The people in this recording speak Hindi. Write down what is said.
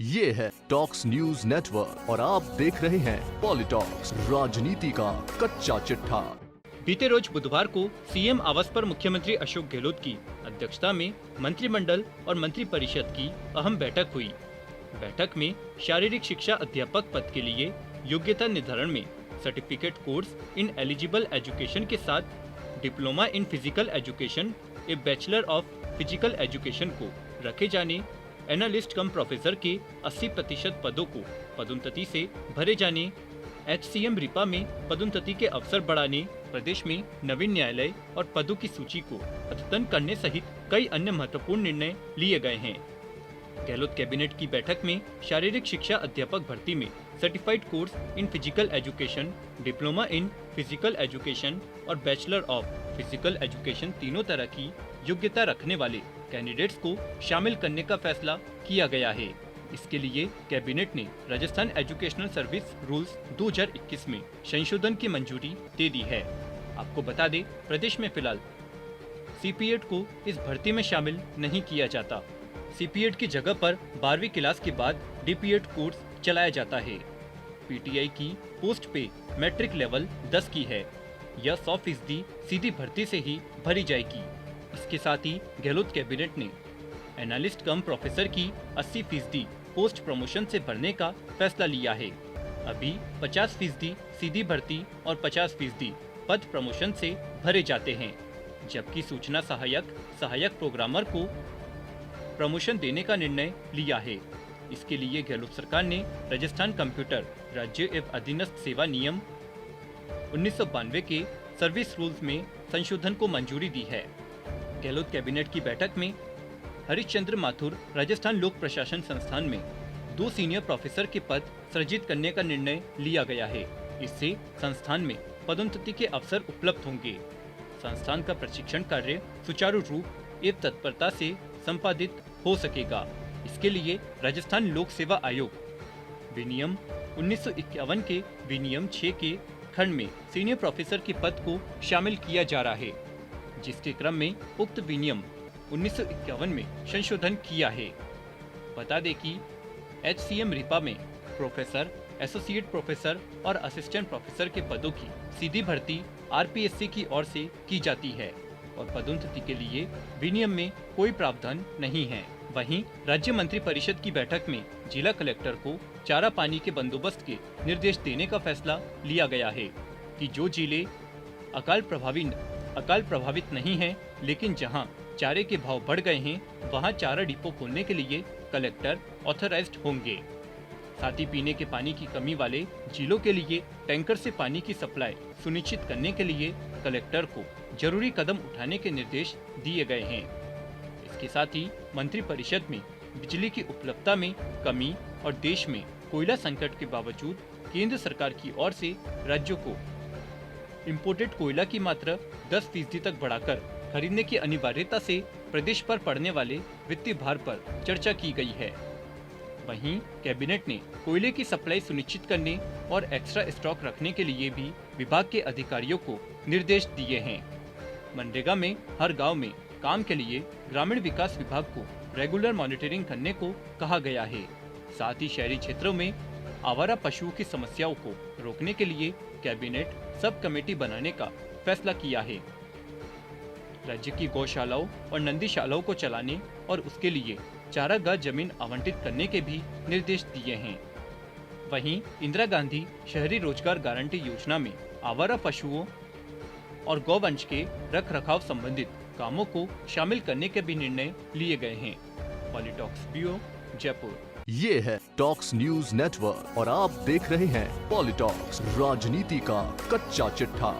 ये है टॉक्स न्यूज नेटवर्क और आप देख रहे हैं पॉलिटॉक्स, राजनीति का कच्चा चिट्ठा। बीते रोज बुधवार को सीएम आवास पर मुख्यमंत्री अशोक गहलोत की अध्यक्षता में मंत्रिमंडल और मंत्री परिषद की अहम बैठक हुई। बैठक में शारीरिक शिक्षा अध्यापक पद के लिए योग्यता निर्धारण में certificate course in eligible education के साथ diploma in physical education A bachelor of physical education को रखे जाने, एनालिस्ट कम प्रोफेसर के 80% पदों को पदोन्नति से भरे जाने, HCM रिपा में पदोन्नति के अवसर बढ़ाने, प्रदेश में नवीन न्यायालय और पदों की सूची को अद्यतन करने सहित कई अन्य महत्वपूर्ण निर्णय लिए गए हैं। गहलोत कैबिनेट की बैठक में शारीरिक शिक्षा अध्यापक भर्ती में certified course in physical education, diploma in physical education और बैचलर ऑफ फिजिकल एजुकेशन तीनों तरह की योग्यता रखने वाले कैंडिडेट्स को शामिल करने का फैसला किया गया है। इसके लिए कैबिनेट ने राजस्थान एजुकेशनल सर्विस रूल्स 2021 में संशोधन की मंजूरी दे दी है। आपको बता दें, प्रदेश में फिलहाल CPED को इस भर्ती में शामिल नहीं किया जाता। CPED की जगह पर 12वीं क्लास के बाद DPED कोर्स चलाया जाता है। PTI की पोस्ट पे मैट्रिक लेवल 10 की है। यह 100% सीधी भर्ती से ही भरी जाएगी। इसके साथ ही गहलोत कैबिनेट ने एनालिस्ट कम प्रोफेसर की 80% पोस्ट प्रमोशन से भरने का फैसला लिया है। अभी 50% सीधी भर्ती और 50% पद प्रमोशन से भरे जाते हैं, जबकि सूचना सहायक प्रोग्रामर को प्रमोशन देने का निर्णय लिया है। इसके लिए गहलोत सरकार ने राजस्थान कंप्यूटर राज्य एवं अधीनस्थ सेवा नियम 1992 के सर्विस रूल्स में संशोधन को मंजूरी दी है। गहलोत कैबिनेट की बैठक में हरिश्चंद्र माथुर राजस्थान लोक प्रशासन संस्थान में 2 सीनियर प्रोफेसर के पद सृजित करने का निर्णय लिया गया है। इससे संस्थान में पदोन्नति के अवसर उपलब्ध होंगे। संस्थान का प्रशिक्षण कार्य सुचारू रूप एवं तत्परता से संपादित हो सकेगा। इसके लिए राजस्थान लोक सेवा आयोग विनियम 1951 के विनियम 6 के खंड में सीनियर प्रोफेसर के पद को शामिल किया जा रहा है, जिसके क्रम में उक्त विनियम 1951 में संशोधन किया है। बता दें कि HCM रिपा में प्रोफेसर, एसोसिएट प्रोफेसर और असिस्टेंट प्रोफेसर के पदों की सीधी भर्ती RPSC की ओर से की जाती है और पदोन्नति के लिए विनियम में कोई प्रावधान नहीं है। वहीं राज्य मंत्री परिषद की बैठक में जिला कलेक्टर को चारा पानी के बंदोबस्त के निर्देश देने का फैसला लिया गया है कि जो जिले अकाल प्रभावित नहीं हैं, लेकिन जहां चारे के भाव बढ़ गए हैं, वहां चारा डिपो खोलने के लिए कलेक्टर ऑथराइज्ड होंगे। साथ ही पीने के पानी की कमी वाले जिलों के लिए टैंकर से पानी की सप्लाई सुनिश्चित करने के लिए कलेक्टर को जरूरी कदम उठाने के निर्देश दिए गए हैं। इसके साथ ही मंत्री परिषद में बिजली की उपलब्धता में कमी और देश में कोयला संकट के बावजूद केंद्र सरकार की ओर से राज्यों को इम्पोर्टेड कोयला की मात्रा 10% तक बढ़ाकर खरीदने की अनिवार्यता से प्रदेश पर पड़ने वाले वित्तीय भार पर चर्चा की गई है। वहीं कैबिनेट ने कोयले की सप्लाई सुनिश्चित करने और एक्स्ट्रा स्टॉक रखने के लिए भी विभाग के अधिकारियों को निर्देश दिए हैं। मनरेगा में हर गांव में काम के लिए ग्रामीण विकास विभाग को रेगुलर मॉनिटरिंग करने को कहा गया है। साथ ही शहरी क्षेत्रों में आवारा पशुओं की समस्याओं को रोकने के लिए कैबिनेट सब कमेटी बनाने का फैसला किया है। राज्य की गौशालाओं और नंदीशालाओं को चलाने और उसके लिए चारागाह जमीन आवंटित करने के भी निर्देश दिए हैं। वहीं इंदिरा गांधी शहरी रोजगार गारंटी योजना में आवारा पशुओं और गौवंश के रख रखाव संबंधित कामों को शामिल करने के भी निर्णय लिए गए हैं। पॉलिटॉक्स ब्यूरो, जयपुर। ये है टॉक्स न्यूज नेटवर्क और आप देख रहे हैं पॉलिटॉक्स, राजनीति का कच्चा चिट्ठा।